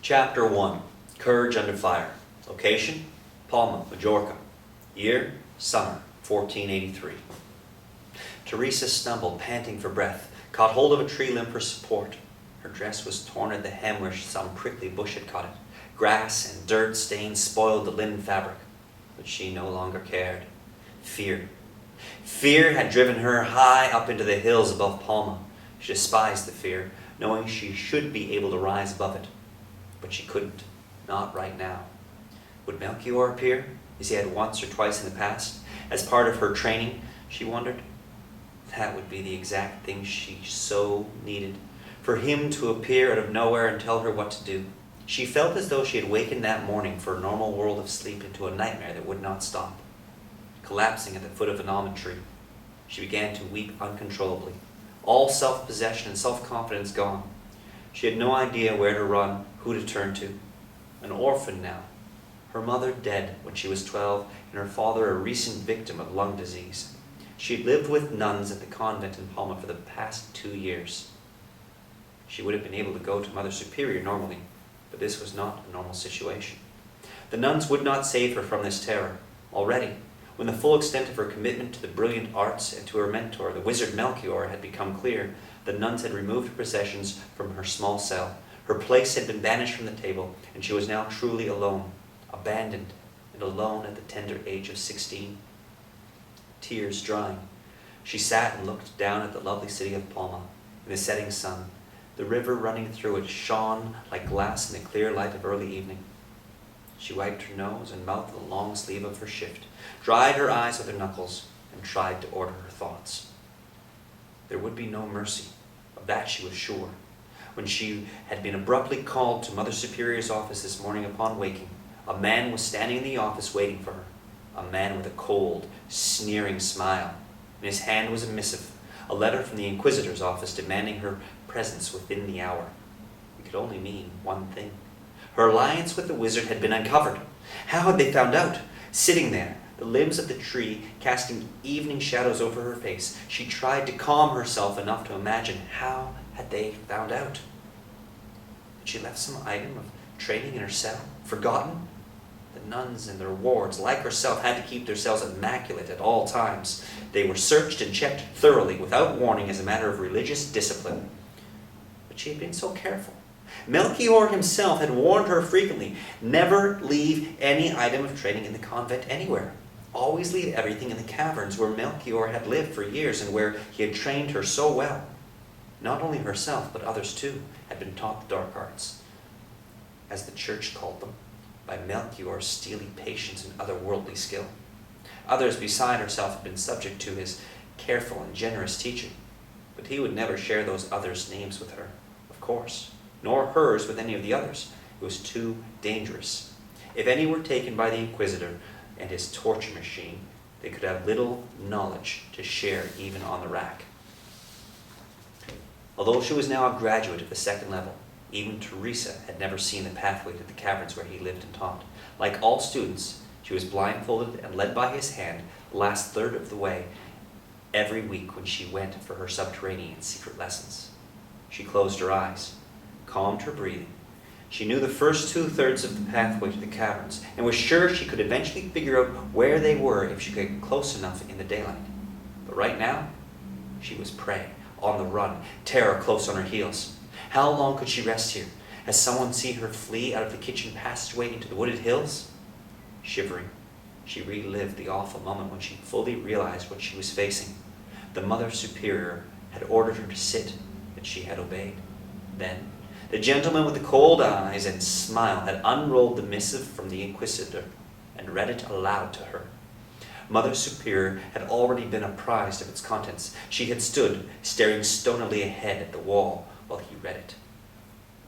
Chapter 1. Courage Under Fire. Location, Palma, Majorca. Year, summer, 1483. Teresa stumbled, panting for breath, caught hold of a tree limb for support. Her dress was torn at the hem where some prickly bush had caught it. Grass and dirt stains spoiled the linen fabric, but she no longer cared. Fear had driven her high up into the hills above Palma. She despised the fear, knowing she should be able to rise above it. But she couldn't, not right now. Would Melchior appear, as he had once or twice in the past, as part of her training, she wondered? That would be the exact thing she so needed, for him to appear out of nowhere and tell her what to do. She felt as though she had wakened that morning for a normal world of sleep into a nightmare that would not stop. Collapsing at the foot of an almond tree, she began to weep uncontrollably, all self-possession and self-confidence gone. She had no idea where to run, who to turn to. An orphan now, her mother dead when she was 12, and her father a recent victim of lung disease. She had lived with nuns at the convent in Palma for the past 2 years. She would have been able to go to Mother Superior normally, but this was not a normal situation. The nuns would not save her from this terror. Already, when the full extent of her commitment to the brilliant arts and to her mentor, the wizard Melchior, had become clear, the nuns had removed her possessions from her small cell. Her place had been banished from the table, and she was now truly alone, abandoned, and alone at the tender age of 16. Tears drying, she sat and looked down at the lovely city of Palma in the setting sun. The river running through it shone like glass in the clear light of early evening. She wiped her nose and mouth with the long sleeve of her shift, dried her eyes with her knuckles, and tried to order her thoughts. There would be no mercy, of that she was sure. When she had been abruptly called to Mother Superior's office this morning upon waking, a man was standing in the office waiting for her, a man with a cold, sneering smile. In his hand was a missive, a letter from the Inquisitor's office demanding her presence within the hour. It could only mean one thing. Her alliance with the wizard had been uncovered. How had they found out? Sitting there, the limbs of the tree casting evening shadows over her face, she tried to calm herself enough to imagine how had they found out. Had she left some item of training in her cell? Forgotten? The nuns in their wards, like herself, had to keep their cells immaculate at all times. They were searched and checked thoroughly, without warning, as a matter of religious discipline. But she had been so careful. Melchior himself had warned her frequently, never leave any item of training in the convent anywhere. Always leave everything in the caverns where Melchior had lived for years and where he had trained her so well. Not only herself, but others too, had been taught the dark arts, as the church called them, by Melchior's steely patience and otherworldly skill. Others beside herself had been subject to his careful and generous teaching, but he would never share those others' names with her, of course, nor hers with any of the others. It was too dangerous. If any were taken by the Inquisitor and his torture machine, they could have little knowledge to share even on the rack. Although she was now a graduate of the second level, even Teresa had never seen the pathway to the caverns where he lived and taught. Like all students, she was blindfolded and led by his hand the last third of the way every week when she went for her subterranean secret lessons. She closed her eyes, calmed her breathing. She knew the first 2/3 of the pathway to the caverns, and was sure she could eventually figure out where they were if she could get close enough in the daylight. But right now, she was prey, on the run, terror close on her heels. How long could she rest here? Has someone seen her flee out of the kitchen passageway into the wooded hills? Shivering, she relived the awful moment when she fully realized what she was facing. The Mother Superior had ordered her to sit, and she had obeyed. Then, the gentleman with the cold eyes and smile had unrolled the missive from the Inquisitor and read it aloud to her. Mother Superior had already been apprised of its contents. She had stood, staring stonily ahead at the wall while he read it.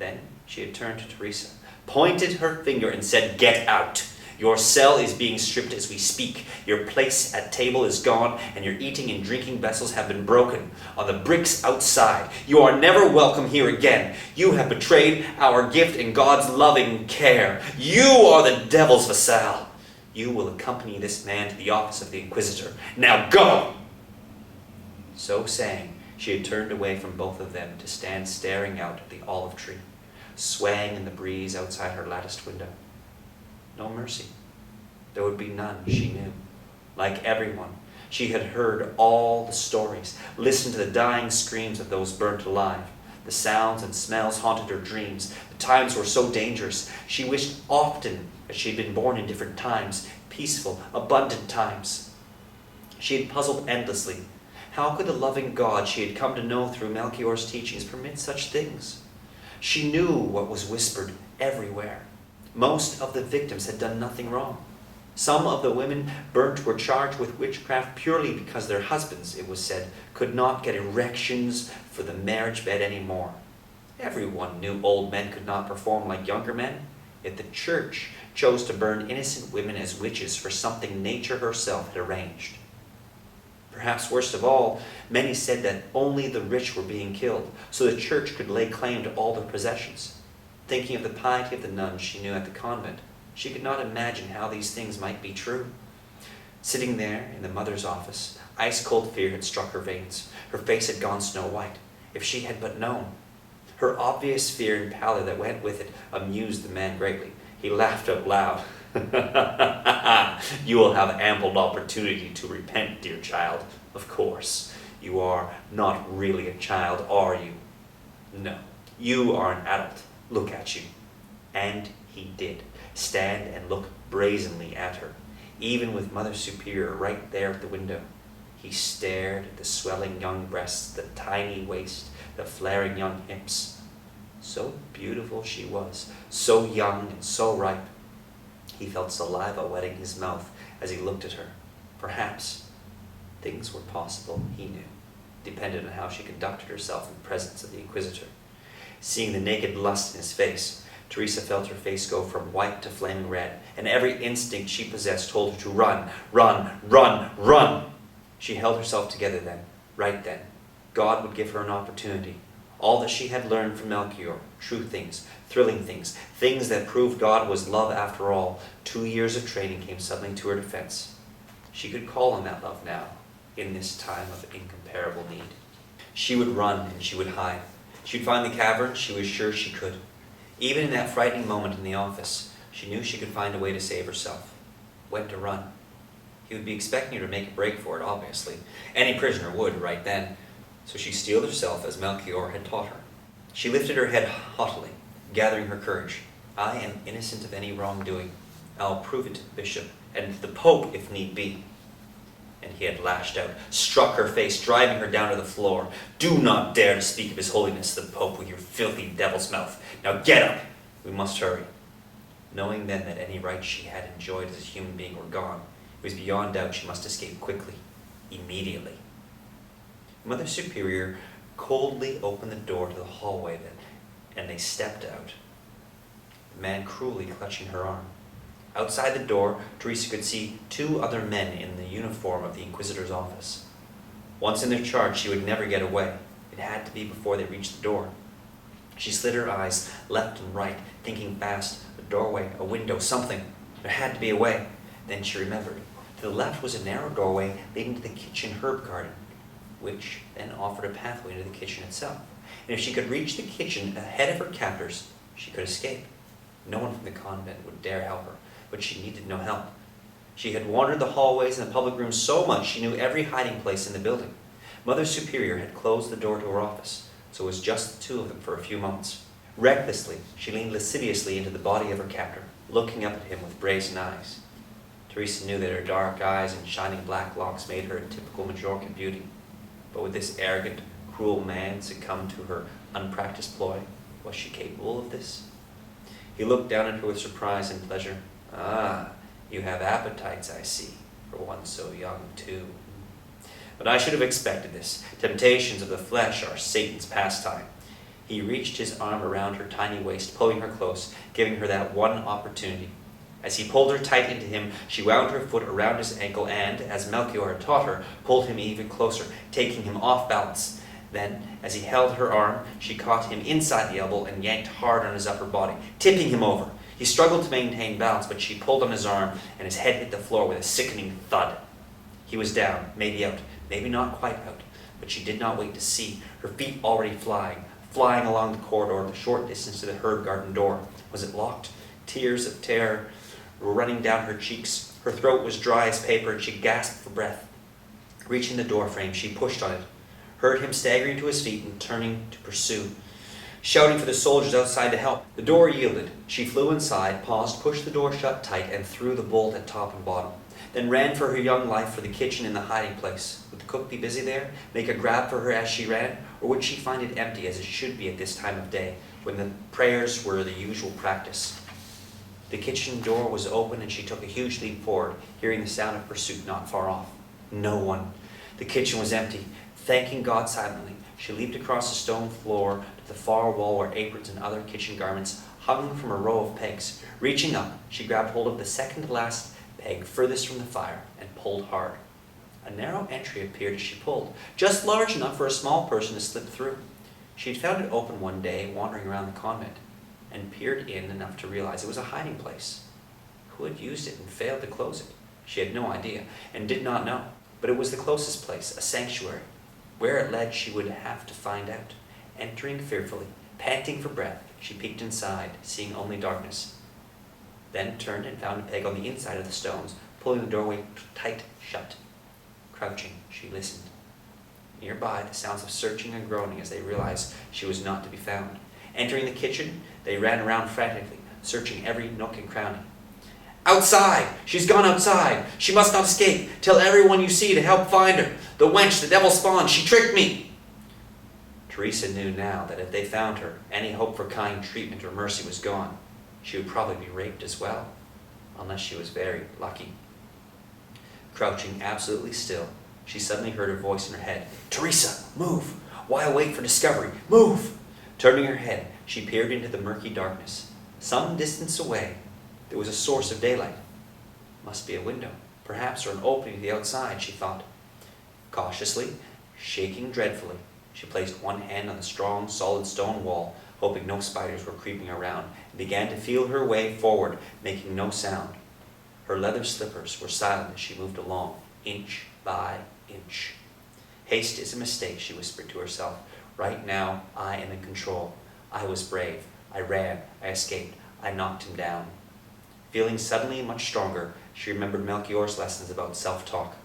Then she had turned to Teresa, pointed her finger and said, "Get out! Your cell is being stripped as we speak. Your place at table is gone, and your eating and drinking vessels have been broken on the bricks outside. You are never welcome here again. You have betrayed our gift and God's loving care. You are the devil's vassal. You will accompany this man to the office of the Inquisitor. Now go!" So saying, she had turned away from both of them to stand staring out at the olive tree. swaying in the breeze outside her latticed window. No mercy. There would be none, she knew. Like everyone, she had heard all the stories, listened to the dying screams of those burnt alive. The sounds and smells haunted her dreams. The times were so dangerous. She wished often that she had been born in different times, peaceful, abundant times. She had puzzled endlessly. How could the loving God she had come to know through Melchior's teachings permit such things? She knew what was whispered everywhere. Most of the victims had done nothing wrong. Some of the women burnt were charged with witchcraft purely because their husbands, it was said, could not get erections for the marriage bed anymore. Everyone knew old men could not perform like younger men, yet the church chose to burn innocent women as witches for something nature herself had arranged. Perhaps worst of all, many said that only the rich were being killed, so the church could lay claim to all their possessions. Thinking of the piety of the nuns she knew at the convent, she could not imagine how these things might be true. Sitting there in the mother's office, ice-cold fear had struck her veins. Her face had gone snow white. If she had but known. Her obvious fear and pallor that went with it amused the man greatly. He laughed out loud. You will have ample opportunity to repent, dear child. Of course, you are not really a child, are you? No, you are an adult. Look at you. And he did. Stand and look brazenly at her, even with Mother Superior right there at the window. He stared at the swelling young breasts, the tiny waist, the flaring young hips. So beautiful she was, so young and so ripe. He felt saliva wetting his mouth as he looked at her. Perhaps things were possible, he knew, depended on how she conducted herself in the presence of the Inquisitor. Seeing the naked lust in his face, Teresa felt her face go from white to flaming red, and every instinct she possessed told her to run, run, run, run. She held herself together then, right then. God would give her an opportunity. All that she had learned from Melchior, true things, thrilling things, things that proved God was love after all. 2 years of training came suddenly to her defense. She could call on that love now, in this time of incomparable need. She would run and she would hide. She'd find the cavern, she was sure she could. Even in that frightening moment in the office, she knew she could find a way to save herself. When to run. He would be expecting her to make a break for it, obviously. Any prisoner would, right then. So she steeled herself as Melchior had taught her. She lifted her head haughtily, gathering her courage. I am innocent of any wrongdoing. I'll prove it to the bishop, and to the Pope if need be. And he had lashed out, struck her face, driving her down to the floor. Do not dare to speak of his holiness, the Pope, with your filthy devil's mouth. Now get up! We must hurry. Knowing then that any rights she had enjoyed as a human being were gone, it was beyond doubt she must escape quickly, immediately. Mother Superior coldly opened the door to the hallway and they stepped out, the man cruelly clutching her arm. Outside the door, Teresa could see 2 other men in the uniform of the Inquisitor's office. Once in their charge, she would never get away. It had to be before they reached the door. She slid her eyes left and right, thinking fast. A doorway, a window, something. There had to be a way. Then she remembered. To the left was a narrow doorway leading to the kitchen herb garden, which then offered a pathway to the kitchen itself. And if she could reach the kitchen ahead of her captors, she could escape. No one from the convent would dare help her, but she needed no help. She had wandered the hallways and the public rooms so much she knew every hiding place in the building. Mother Superior had closed the door to her office, so it was just the 2 of them for a few moments. Recklessly, she leaned lasciviously into the body of her captor, looking up at him with brazen eyes. Teresa knew that her dark eyes and shining black locks made her a typical Majorcan beauty. But would this arrogant, cruel man succumb to her unpracticed ploy? Was she capable of this? He looked down at her with surprise and pleasure. Ah, you have appetites, I see, for one so young, too. But I should have expected this. Temptations of the flesh are Satan's pastime. He reached his arm around her tiny waist, pulling her close, giving her that one opportunity. As he pulled her tight into him, she wound her foot around his ankle and, as Melchior had taught her, pulled him even closer, taking him off balance. Then, as he held her arm, she caught him inside the elbow and yanked hard on his upper body, tipping him over. He struggled to maintain balance, but she pulled on his arm, and his head hit the floor with a sickening thud. He was down, maybe out, maybe not quite out, but she did not wait to see, her feet already flying, flying along the corridor the short distance to the herb garden door. Was it locked? Tears of terror were running down her cheeks. Her throat was dry as paper, and she gasped for breath. Reaching the door frame, she pushed on it, heard him staggering to his feet and turning to pursue, shouting for the soldiers outside to help. The door yielded. She flew inside, paused, pushed the door shut tight, and threw the bolt at top and bottom. Then ran for her young life for the kitchen and the hiding place. Would the cook be busy there, make a grab for her as she ran, or would she find it empty as it should be at this time of day, when the prayers were the usual practice? The kitchen door was open and she took a huge leap forward, hearing the sound of pursuit not far off. No one. The kitchen was empty. Thanking God silently, she leaped across the stone floor to the far wall where aprons and other kitchen garments hung from a row of pegs. Reaching up, she grabbed hold of the second-to-last peg furthest from the fire and pulled hard. A narrow entry appeared as she pulled, just large enough for a small person to slip through. She had found it open one day, wandering around the convent, and peered in enough to realize it was a hiding place. Who had used it and failed to close it? She had no idea, and did not know. But it was the closest place, a sanctuary. Where it led, she would have to find out. Entering fearfully, panting for breath, she peeked inside, seeing only darkness. Then turned and found a peg on the inside of the stones, pulling the doorway tight shut. Crouching, she listened. Nearby, the sounds of searching and groaning as they realized she was not to be found. Entering the kitchen, they ran around frantically, searching every nook and cranny. "Outside! She's gone outside! She must not escape! Tell everyone you see to help find her! The wench, the devil spawn, she tricked me!" Teresa knew now that if they found her, any hope for kind treatment or mercy was gone. She would probably be raped as well, unless she was very lucky. Crouching absolutely still, she suddenly heard a voice in her head. "Teresa, move! Why wait for discovery? Move!" Turning her head, she peered into the murky darkness. Some distance away, there was a source of daylight. Must be a window, perhaps, or an opening to the outside, she thought. Cautiously, shaking dreadfully, she placed one hand on the strong, solid stone wall, hoping no spiders were creeping around, and began to feel her way forward, making no sound. Her leather slippers were silent as she moved along, inch by inch. "Haste is a mistake," she whispered to herself. "Right now, I am in control. I was brave. I ran. I escaped. I knocked him down." Feeling suddenly much stronger, she remembered Melchior's lessons about self-talk.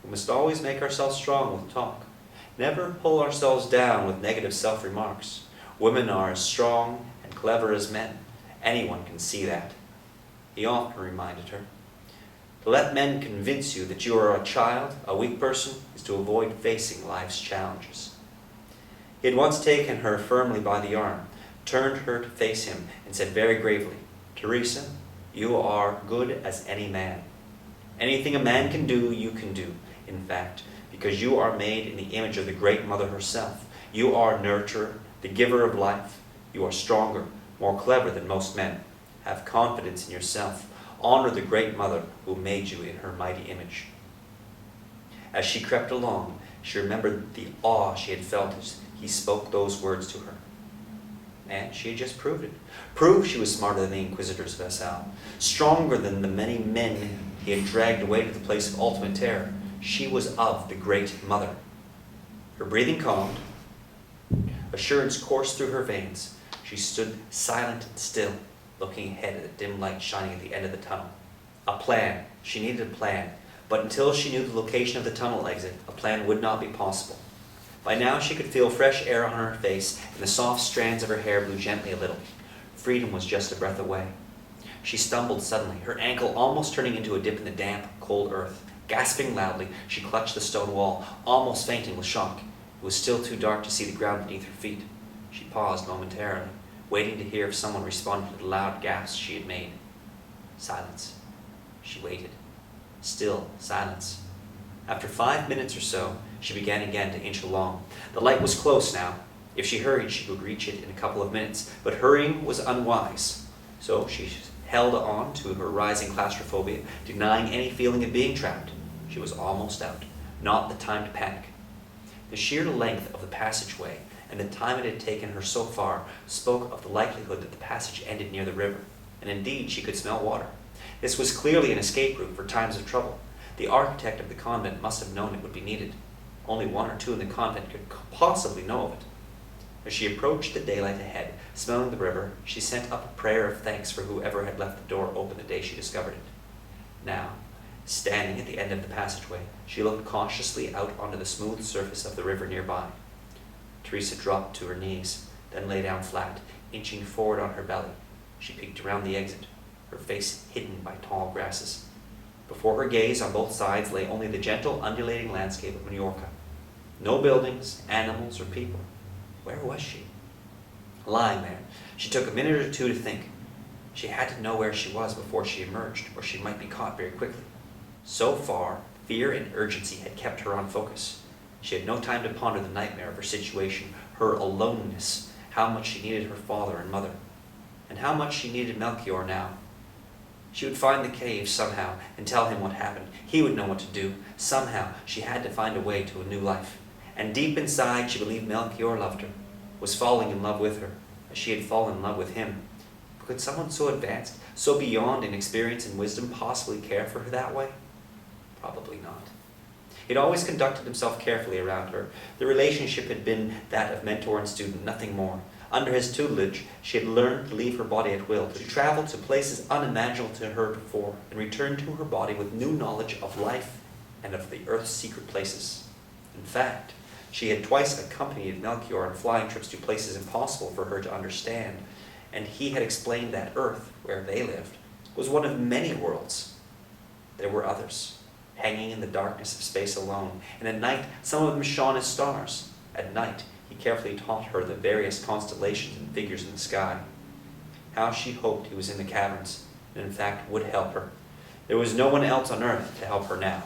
We must always make ourselves strong with talk. Never pull ourselves down with negative self-remarks. Women are as strong and clever as men. Anyone can see that. He often reminded her. To let men convince you that you are a child, a weak person, is to avoid facing life's challenges. He had once taken her firmly by the arm, turned her to face him, and said very gravely, "Teresa, you are good as any man. Anything a man can do, you can do, in fact, because you are made in the image of the great mother herself. You are nurturer, the giver of life. You are stronger, more clever than most men. Have confidence in yourself. Honor the great mother who made you in her mighty image." As she crept along, she remembered the awe she had felt as he spoke those words to her. And she had just proved it. Proved she was smarter than the inquisitors of Vassal, stronger than the many men he had dragged away to the place of ultimate terror. She was of the great mother. Her breathing calmed, assurance coursed through her veins. She stood silent and still, looking ahead at the dim light shining at the end of the tunnel. A plan. She needed a plan. But until she knew the location of the tunnel exit, a plan would not be possible. By now she could feel fresh air on her face, and the soft strands of her hair blew gently a little. Freedom was just a breath away. She stumbled suddenly, her ankle almost turning into a dip in the damp, cold earth. Gasping loudly, she clutched the stone wall, almost fainting with shock. It was still too dark to see the ground beneath her feet. She paused momentarily, waiting to hear if someone responded to the loud gasps she had made. Silence. She waited. Still silence. After 5 minutes or so, she began again to inch along. The light was close now. If she hurried, she could reach it in a couple of minutes, but hurrying was unwise. So she held on to her rising claustrophobia, denying any feeling of being trapped. She was almost out. Not the time to panic. The sheer length of the passageway and the time it had taken her so far spoke of the likelihood that the passage ended near the river, and indeed she could smell water. This was clearly an escape route for times of trouble. The architect of the convent must have known it would be needed. Only one or two in the convent could possibly know of it. As she approached the daylight ahead, smelling the river, she sent up a prayer of thanks for whoever had left the door open the day she discovered it. Now, standing at the end of the passageway, she looked cautiously out onto the smooth surface of the river nearby. Teresa dropped to her knees, then lay down flat, inching forward on her belly. She peeked around the exit, her face hidden by tall grasses. Before her gaze on both sides lay only the gentle, undulating landscape of Majorca. No buildings, animals, or people. Where was she? Lying there, she took a minute or two to think. She had to know where she was before she emerged, or she might be caught very quickly. So far, fear and urgency had kept her on focus. She had no time to ponder the nightmare of her situation, her aloneness, how much she needed her father and mother, and how much she needed Melchior now. She would find the cave somehow and tell him what happened. He would know what to do. Somehow, she had to find a way to a new life. And deep inside, she believed Melchior loved her, was falling in love with her, as she had fallen in love with him. But could someone so advanced, so beyond in experience and wisdom, possibly care for her that way? Probably not. He'd always conducted himself carefully around her. The relationship had been that of mentor and student, nothing more. Under his tutelage, she had learned to leave her body at will, to travel to places unimaginable to her before, and return to her body with new knowledge of life and of the earth's secret places. In fact, she had twice accompanied Melchior on flying trips to places impossible for her to understand, and he had explained that Earth, where they lived, was one of many worlds. There were others, hanging in the darkness of space alone, and at night some of them shone as stars. At night, he carefully taught her the various constellations and figures in the sky. How she hoped he was in the caverns, and in fact would help her. There was no one else on Earth to help her now.